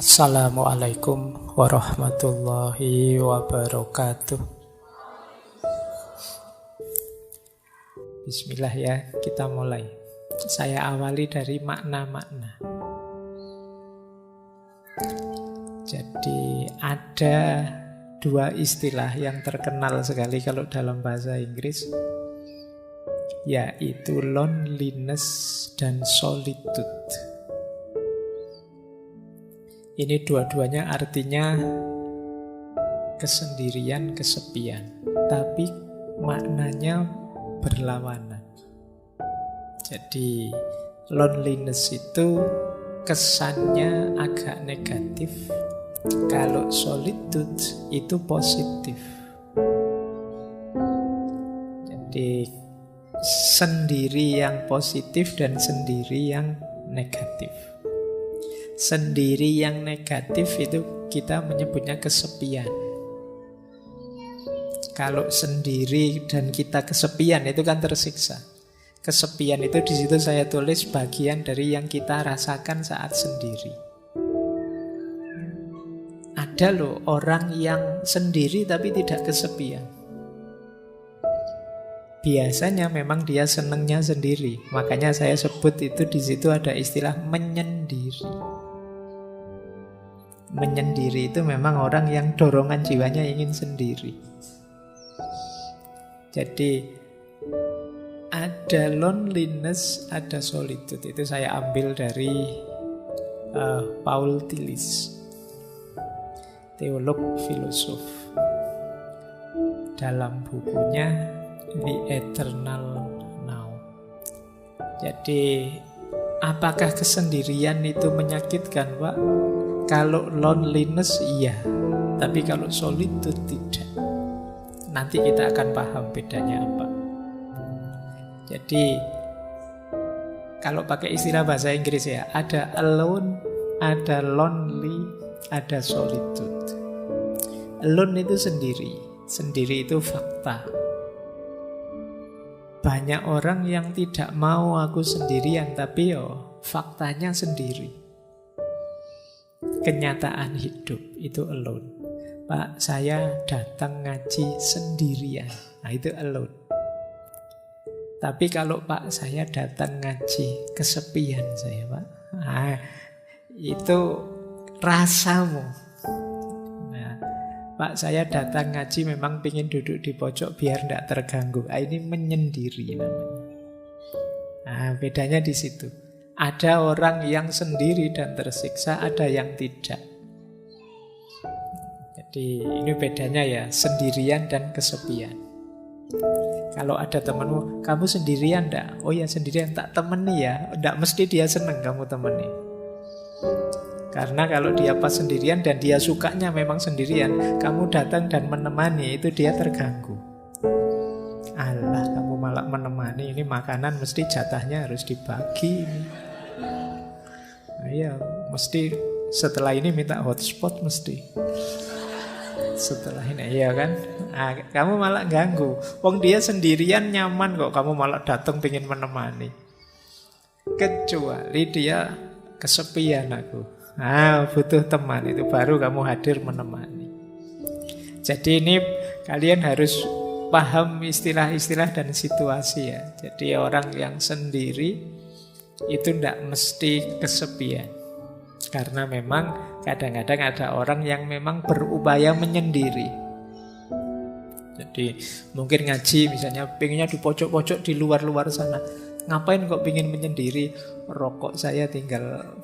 Assalamualaikum warahmatullahi wabarakatuh. Bismillah ya, kita mulai. Saya awali dari makna-makna. Jadi ada dua istilah yang terkenal sekali kalau dalam bahasa Inggris, yaitu loneliness dan solitude. Ini dua-duanya artinya kesendirian, kesepian, tapi maknanya berlawanan. Jadi loneliness itu kesannya agak negatif, kalau solitude itu positif. Jadi sendiri yang positif dan sendiri yang negatif. Sendiri yang negatif itu kita menyebutnya kesepian. Kalau sendiri dan kita kesepian itu kan tersiksa. Kesepian itu di situ saya tulis bagian dari yang kita rasakan saat sendiri. Ada loh orang yang sendiri tapi tidak kesepian. Biasanya memang dia senangnya sendiri. Makanya saya sebut itu di situ ada istilah menyendiri. Menyendiri itu memang orang yang dorongan jiwanya ingin sendiri. Jadi ada loneliness, ada solitude. Itu saya ambil dari Paul Tillich, teolog filosof. Dalam bukunya The Eternal Now. Jadi apakah kesendirian itu menyakitkan, Pak? Kalau loneliness iya, tapi kalau solitude tidak. Nanti kita akan paham bedanya apa. Jadi kalau pakai istilah bahasa Inggris ya, ada alone, ada lonely, ada solitude. Alone itu sendiri. Sendiri itu fakta. Banyak orang yang tidak mau aku sendirian, tapi faktanya sendiri. Kenyataan hidup itu alone. Pak, saya datang ngaji sendirian. Nah, itu alone. Tapi kalau Pak, saya datang ngaji kesepian saya, Pak. Nah, itu rasamu. Nah, Pak, saya datang ngaji memang pengen duduk di pojok biar tidak terganggu. Nah, ini menyendiri namanya. Nah, bedanya di situ. Ada orang yang sendiri dan tersiksa, ada yang tidak. Jadi ini bedanya ya, sendirian dan kesepian. Kalau ada temanmu, kamu sendirian enggak? Oh ya sendirian, tak temani ya. Enggak mesti dia senang kamu temani. Karena kalau dia pas sendirian dan dia sukanya memang sendirian, kamu datang dan menemani, itu dia terganggu. Alah, kamu malah menemani, ini makanan mesti jatahnya harus dibagi. Nah, iya, mesti setelah ini minta hotspot mesti. Setelah ini, iya kan? Nah, kamu malah ganggu. Wong dia sendirian nyaman kok, kamu malah datang pengen menemani. Kecuali dia kesepian aku. Nah, butuh teman, itu baru kamu hadir menemani. Jadi ini kalian harus paham istilah-istilah dan situasi ya. Jadi orang yang sendiri itu tidak mesti kesepian. Karena memang kadang-kadang ada orang yang memang berupaya menyendiri. Jadi mungkin ngaji misalnya pengennya di pojok-pojok di luar-luar sana. Ngapain kok pengen menyendiri? Rokok saya tinggal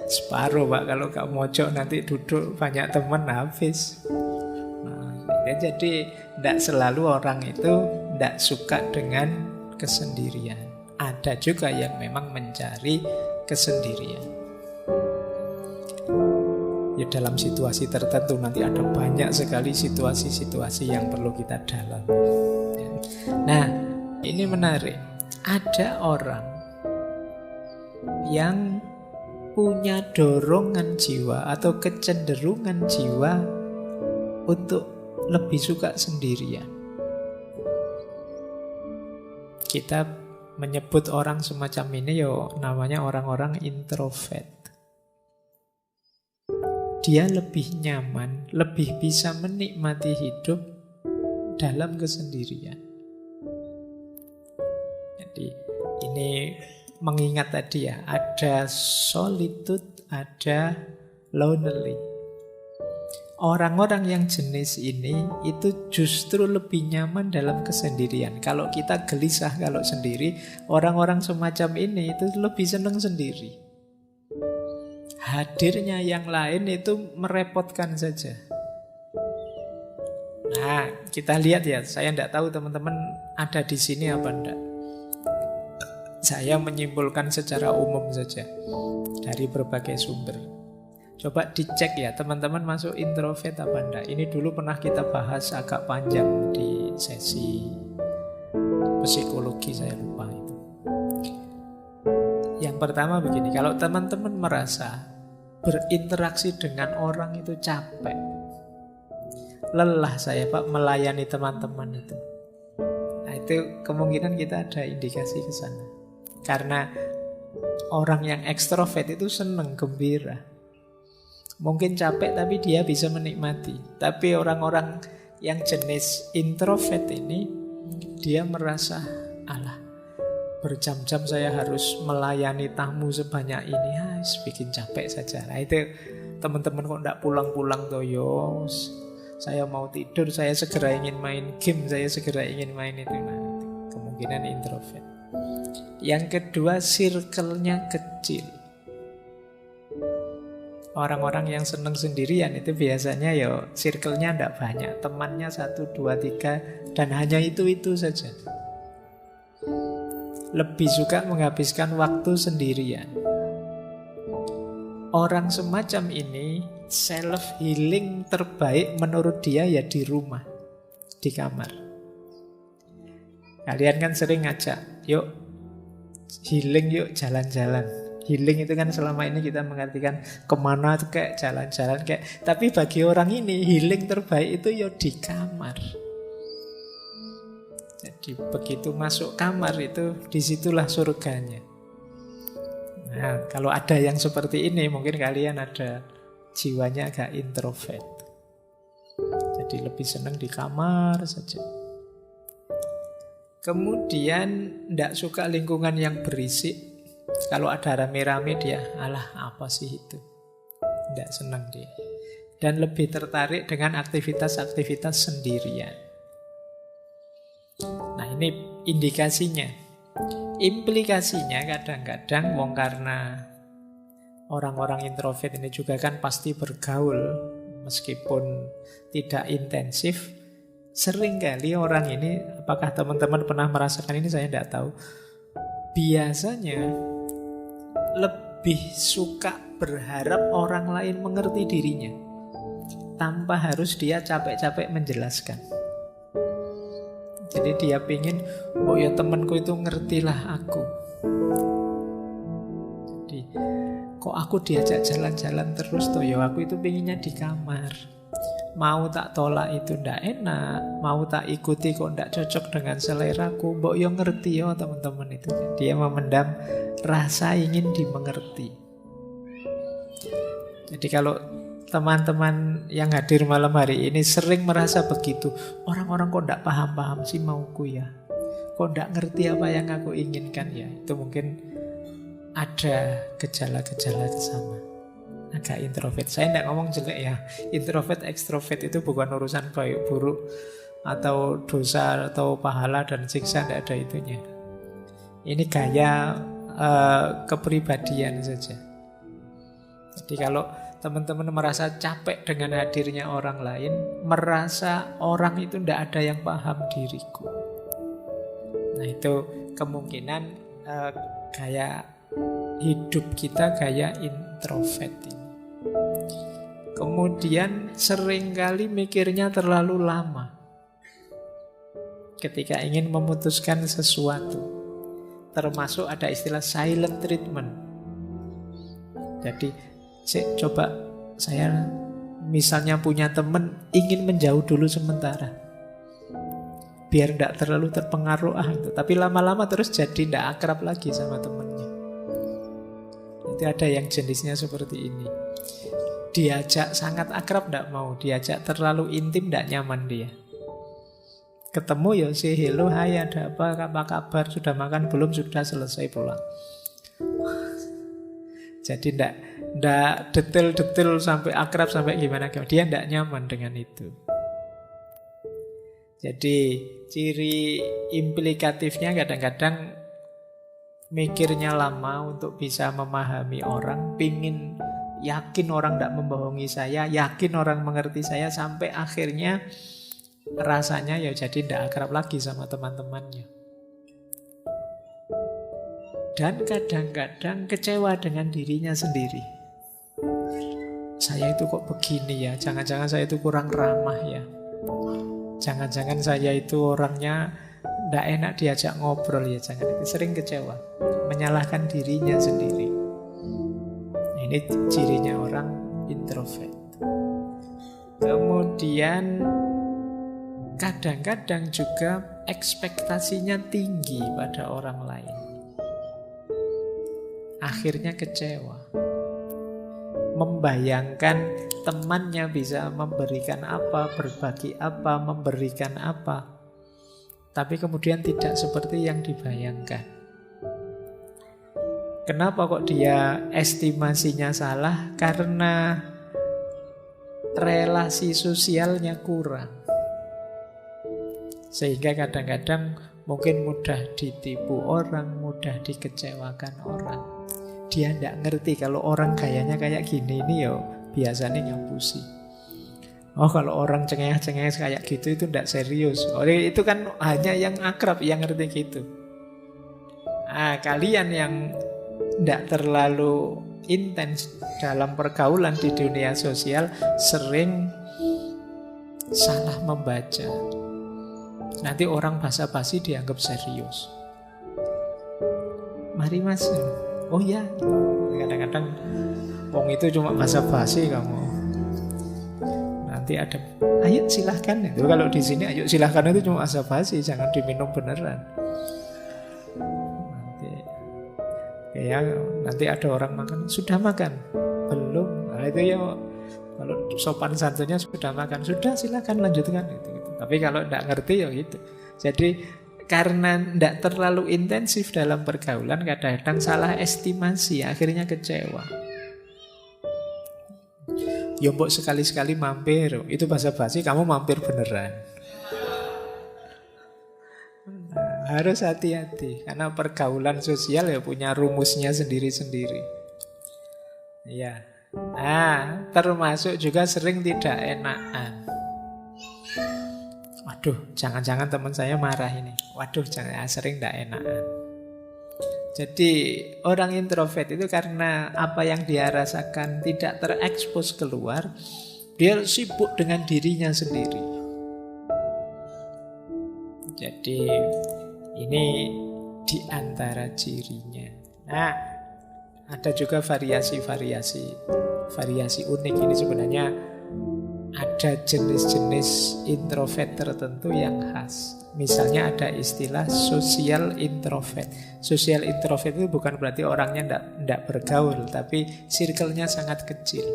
separuh, Pak. Kalau gak mojok nanti duduk banyak teman habis. Nah, jadi tidak selalu orang itu tidak suka dengan kesendirian. Ada juga yang memang mencari kesendirian. Ya dalam situasi tertentu nanti ada banyak sekali situasi-situasi yang perlu kita dalami. Nah, ini menarik. Ada orang yang punya dorongan jiwa atau kecenderungan jiwa untuk lebih suka sendirian. Kita menyebut orang semacam ini namanya orang-orang introvert. dia lebih nyaman, lebih bisa menikmati hidup dalam kesendirian. Jadi ini mengingat tadi ya, ada solitude, ada lonely. Orang-orang yang jenis ini itu justru lebih nyaman dalam kesendirian. Kalau kita gelisah kalau sendiri, orang-orang semacam ini itu lebih senang sendiri. Hadirnya yang lain itu merepotkan saja. Nah, kita lihat ya, saya tidak tahu teman-teman ada di sini apa enggak. Saya menyimpulkan secara umum saja dari berbagai sumber. Coba dicek ya, teman-teman masuk introvert apa enggak. Ini dulu pernah kita bahas agak panjang di sesi psikologi, saya lupa itu. Yang pertama begini, kalau teman-teman merasa berinteraksi dengan orang itu capek, lelah saya Pak melayani teman-teman itu, nah itu kemungkinan kita ada indikasi ke sana. Karena orang yang ekstrovert itu senang, gembira. Mungkin capek tapi dia bisa menikmati. Tapi orang-orang yang jenis introvert ini, dia merasa, alah, berjam-jam saya harus melayani tamu sebanyak ini, bikin capek saja. Nah itu teman-teman kok enggak pulang-pulang toh, yos. Saya mau tidur, saya segera ingin main game, saya segera ingin main itu. Nah, itu kemungkinan introvert. Yang kedua, circle-nya kecil. Orang-orang yang senang sendirian itu biasanya ya circle-nya tidak banyak, temannya 1, 2, 3 dan hanya itu saja. Lebih suka menghabiskan waktu sendirian. Orang semacam ini self healing terbaik menurut dia ya di rumah, di kamar. Kalian kan sering ngajak, yuk healing, yuk jalan-jalan. Healing itu kan selama ini kita mengartikan kemana tuh kayak jalan-jalan kayak. Tapi bagi orang ini healing terbaik itu ya di kamar. Jadi begitu masuk kamar itu disitulah surganya. Nah kalau ada yang seperti ini mungkin kalian ada jiwanya agak introvert. Jadi lebih senang di kamar saja. Kemudian tidak suka lingkungan yang berisik. Kalau ada rame-rame dia, alah apa sih itu, tidak senang dia. Dan lebih tertarik dengan aktivitas-aktivitas sendirian. Nah ini indikasinya. Implikasinya kadang-kadang wong karena orang-orang introvert ini juga kan pasti bergaul meskipun tidak intensif. Seringkali orang ini, apakah teman-teman pernah merasakan ini saya tidak tahu, biasanya lebih suka berharap orang lain mengerti dirinya tanpa harus dia capek-capek menjelaskan. Jadi dia pingin, oh ya temanku itu ngertilah aku. Jadi kok aku diajak jalan-jalan terus toh, ya aku itu pinginnya di kamar. Mau tak tolak itu ndak enak, mau tak ikuti kok ndak cocok dengan seleraku. Mbok yo ngerti yo teman-teman itu. Dia memendam rasa ingin dimengerti. Jadi kalau teman-teman yang hadir malam hari ini sering merasa begitu, orang-orang kok ndak paham-paham sih mauku ya, kok ndak ngerti apa yang aku inginkan ya, itu mungkin ada gejala-gejala ke sana. Agak introvert. Saya tidak ngomong jelek ya. Introvert, ekstrovert itu bukan urusan baik buruk atau dosa atau pahala dan siksa, tidak ada itunya. Ini gaya kepribadian saja. Jadi kalau teman-teman merasa capek dengan hadirnya orang lain, merasa orang itu tidak ada yang paham diriku, nah itu kemungkinan gaya hidup kita gaya introvert ini. Kemudian seringkali mikirnya terlalu lama ketika ingin memutuskan sesuatu. Termasuk ada istilah silent treatment. Jadi coba saya misalnya punya teman ingin menjauh dulu sementara, biar tidak terlalu terpengaruh tapi lama-lama terus jadi tidak akrab lagi sama temannya. Itu ada yang jenisnya seperti ini. Diajak sangat akrab tidak mau, diajak terlalu intim tidak nyaman dia. Ketemu ya say hello, hai ada apa kabar, sudah makan belum, sudah selesai pulang. Jadi tidak detail-detail sampai akrab sampai gimana, dia tidak nyaman dengan itu. Jadi ciri implikatifnya kadang-kadang mikirnya lama untuk bisa memahami orang, pingin yakin orang tidak membohongi saya, yakin orang mengerti saya, sampai akhirnya rasanya ya jadi tidak akrab lagi sama teman-temannya. Dan kadang-kadang kecewa dengan dirinya sendiri. Saya itu kok begini ya, jangan-jangan saya itu kurang ramah ya. Jangan-jangan saya itu orangnya tidak enak diajak ngobrol ya, jangan. Itu sering kecewa, menyalahkan dirinya sendiri. Ini cirinya orang introvert. Kemudian kadang-kadang juga ekspektasinya tinggi pada orang lain. Akhirnya kecewa. Membayangkan temannya bisa memberikan apa, berbagi apa, memberikan apa. Tapi kemudian tidak seperti yang dibayangkan. Kenapa kok dia estimasinya salah? Karena relasi sosialnya kurang. Sehingga kadang-kadang mungkin mudah ditipu orang, mudah dikecewakan orang. Dia tidak ngerti kalau orang gayanya kayak gini ini ya biasanya ngapusi. Oh kalau orang cengeng-cengeng kayak gitu itu tidak serius. Oh itu kan hanya yang akrab yang ngerti gitu. Kalian yang tidak terlalu intens dalam pergaulan di dunia sosial sering salah membaca. Nanti orang basa-basi dianggap serius. Mari mas. Oh ya, kadang-kadang wong itu cuma basa-basi kamu. Nanti ada, ayo silahkan. Itu kalau di sini ayo silahkan itu cuma basa-basi, jangan diminum beneran. Nanti ada orang makan, sudah makan? Belum. Nah itu ya kalau sopan santunnya sudah makan, sudah silakan lanjutkan gitu. Tapi kalau tidak ngerti ya gitu. Jadi karena tidak terlalu intensif dalam pergaulan, kadang-kadang salah estimasi, akhirnya kecewa. Ya mbok sekali-sekali mampir, itu basa-basi, kamu mampir beneran. Harus hati-hati karena pergaulan sosial ya punya rumusnya sendiri-sendiri. Ya. Termasuk juga sering tidak enakan. Waduh, jangan-jangan teman saya marah ini. Waduh, sering tidak enakan. Jadi orang introvert itu karena apa yang dia rasakan tidak terekspos keluar, dia sibuk dengan dirinya sendiri. Jadi ini di antara cirinya. Nah, ada juga variasi unik. Ini sebenarnya ada jenis-jenis introvert tertentu yang khas. Misalnya ada istilah social introvert. Social introvert itu bukan berarti orangnya tidak bergaul, tapi circle-nya sangat kecil.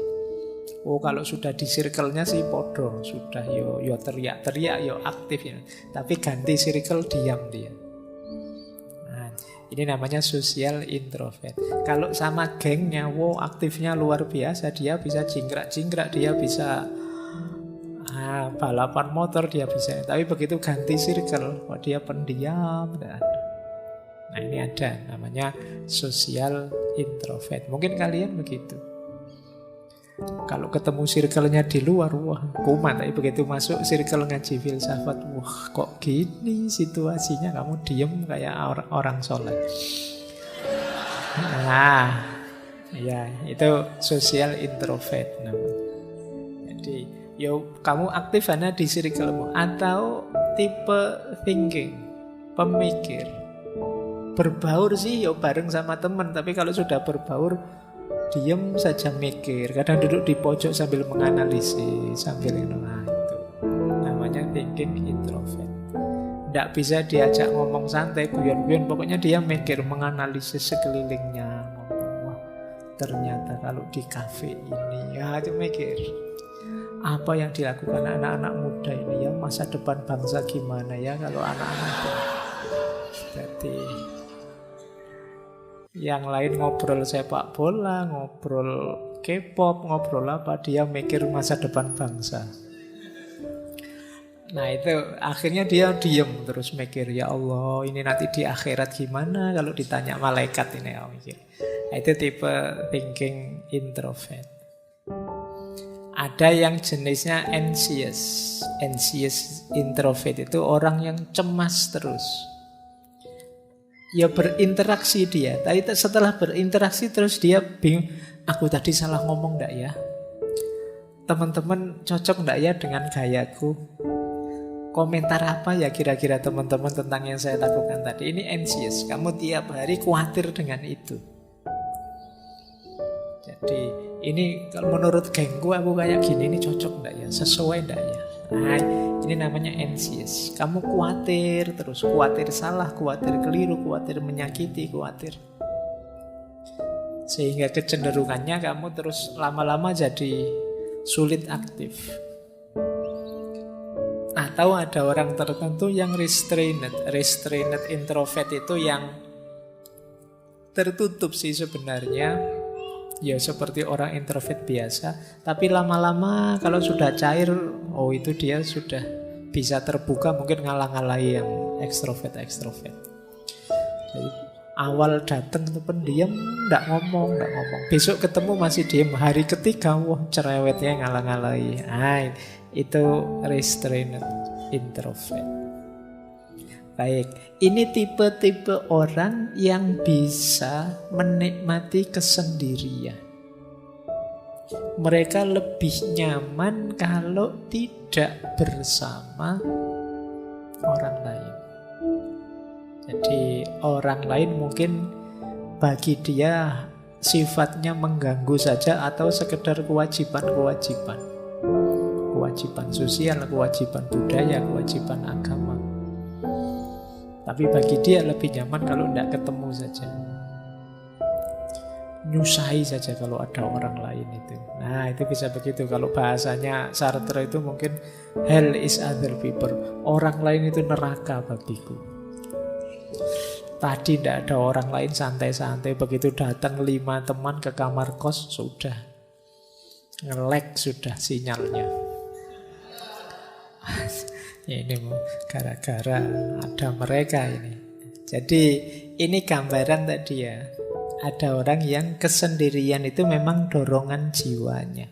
Oh kalau sudah di circle-nya sih podo, sudah yo teriak-teriak, yo aktif ya. Tapi ganti circle diam dia. Ini namanya social introvert. Kalau sama gengnya, aktifnya luar biasa. Dia bisa jingkrak-jingkrak, dia bisa balapan motor, dia bisa. Tapi begitu ganti circle, dia pendiam. Nah ini ada, namanya social introvert. Mungkin kalian begitu. Kalau ketemu circle-nya di luar, kumat. Tapi begitu masuk circle ngaji filsafat, kok gini situasinya, kamu diem kayak orang soleh. Ya itu social introvert namanya. Jadi, kamu aktif hanya di circle-mu. Atau tipe thinking, pemikir. Berbaur sih bareng sama teman, tapi kalau sudah berbaur diam saja mikir, kadang duduk di pojok sambil menganalisis, sambil itu namanya thinking introvert. Tidak bisa diajak ngomong santai, guyon-guyon, pokoknya dia mikir, menganalisis sekelilingnya. ternyata kalau di kafe ini, ya itu mikir, apa yang dilakukan anak-anak muda ini ya, masa depan bangsa gimana ya kalau anak-anak itu. Jadi yang lain ngobrol sepak bola, ngobrol K-pop, ngobrol apa, dia mikir masa depan bangsa. Nah itu akhirnya dia diem terus mikir, ya Allah ini nanti di akhirat gimana kalau ditanya malaikat ini, ya mikir. Nah, itu tipe thinking introvert. Ada yang jenisnya anxious. Anxious introvert itu orang yang cemas terus. Ya berinteraksi dia, tapi setelah berinteraksi terus dia bingung, aku tadi salah ngomong enggak ya? Teman-teman cocok enggak ya dengan gayaku? Komentar apa ya kira-kira teman-teman tentang yang saya lakukan tadi? Ini anxious, kamu tiap hari khawatir dengan itu. Jadi ini kalau menurut gengku aku kayak gini, ini cocok enggak ya? Sesuai enggak ya? Nah, ini namanya anxious. Kamu khawatir terus, khawatir salah, khawatir keliru, khawatir menyakiti, khawatir. Sehingga kecenderungannya kamu terus lama-lama jadi sulit aktif. Atau ada orang tertentu yang restrained. Restrained introvert itu yang tertutup sih sebenarnya. Ya seperti orang introvert biasa. Tapi lama-lama kalau sudah cair, oh itu dia sudah bisa terbuka, mungkin ngalah-ngalahi yang ekstrovert. Jadi awal datang itu pendiam, nggak ngomong. Besok ketemu masih diem. Hari ketiga, wah cerewetnya ngalah-ngalahi. Nah, itu restrained introvert. Baik, ini tipe-tipe orang yang bisa menikmati kesendirian. Mereka lebih nyaman kalau tidak bersama orang lain. Jadi orang lain mungkin bagi dia sifatnya mengganggu saja atau sekedar kewajiban sosial, kewajiban budaya, kewajiban agama. Tapi bagi dia lebih nyaman kalau tidak ketemu saja, nyusahi saja kalau ada orang lain itu. Nah itu bisa begitu. Kalau bahasanya Sartre itu mungkin hell is other people. Orang lain itu neraka bagiku. Tadi tidak ada orang lain, santai-santai. Begitu datang 5 teman ke kamar kos, sudah nge-lag sudah sinyalnya. Ini gara-gara ada mereka ini. Jadi ini gambaran tadi ya. Ada orang yang kesendirian itu memang dorongan jiwanya.